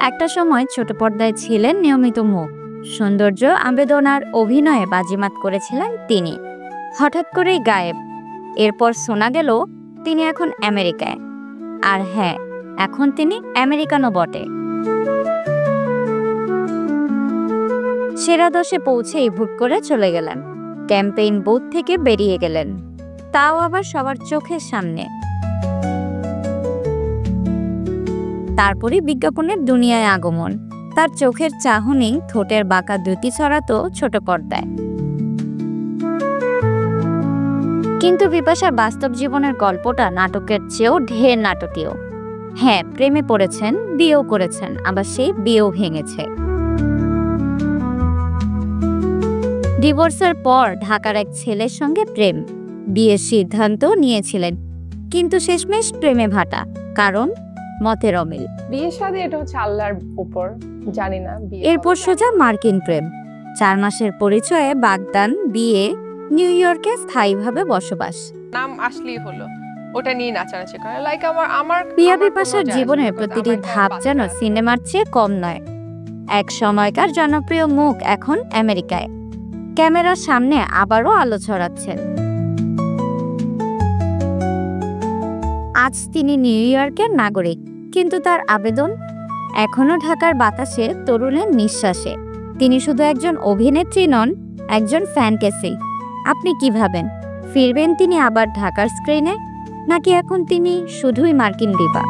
একটা সময় ছোট পর্দায় ছিলেন নিয়মিত মুখ, সৌন্দর্য, আবেদন আর অভিনয়ে বাজিমাত করেছিলেন তিনি। হঠাৎ করেই গায়েব। এরপর শোনা গেল তিনি এখন আমেরিকায়। আর হ্যাঁ, এখন তিনি আমেরিকানও বটে। সেরা 10-এ পৌঁছেই ভুট করে চলে গেলেন। ক্যাম্পেইন বুথ থেকে বেরিয়ে গেলেন, তাও আবার সবার চোখের সামনে। তারপরে বিজ্ঞাপনের দুনিয়ায় আগমন। তার চোখের চাহনি, ঠোঁটের বাঁকা দ্যুতি ছড়াতো ছোট পর্দায়। কিন্তু বিপাশার বাস্তব জীবনের গল্পটা নাটকের চেয়েও ঢের নাটকীয়। হ্যাঁ, প্রেমে পড়েছেন, বিয়েও করেছেন, আবার সেই বিয়েও ভেঙেছে। ডিভোর্সের পর ঢাকার এক ছেলের সঙ্গে প্রেম, বিয়ের সিদ্ধান্ত নিয়েছিলেন, কিন্তু শেষমেশ প্রেমে ভাটা। কারণ মতের অমিল। বিয়ে শাদী এটা হচ্ছে আল্লাহর উপর, জানি না। এরপর সোজা মার্কিন প্রেম। 4 মাসের পরিচয়ে বাগদান, বিয়ে, নিউ ইয়র্কে স্থায়ীভাবে বসবাস। নাম আসলেই হলো, ওটা নিয়ে নাচানাচি করে। লাইক আমার পিয়া বিপাশার জীবনের প্রতিটি ধাপ যেন সিনেমার চেয়ে কম নয়। এক সময়কার জনপ্রিয় মুখ এখন আমেরিকায়, ক্যামেরার সামনে আবারও আলো ছড়াচ্ছেন। আজ তিনি নিউ ইয়র্কের নাগরিক, কিন্তু তার আবেদন এখনো ঢাকার বাতাসে, তরুণের নিঃশ্বাসে। তিনি শুধু একজন অভিনেত্রী নন, একজন ফ্যানকেসি। আপনি কি ভাবেন, ফিরবেন তিনি আবার ঢাকার স্ক্রিনে, নাকি এখন তিনি শুধুই মার্কিন ডিবা?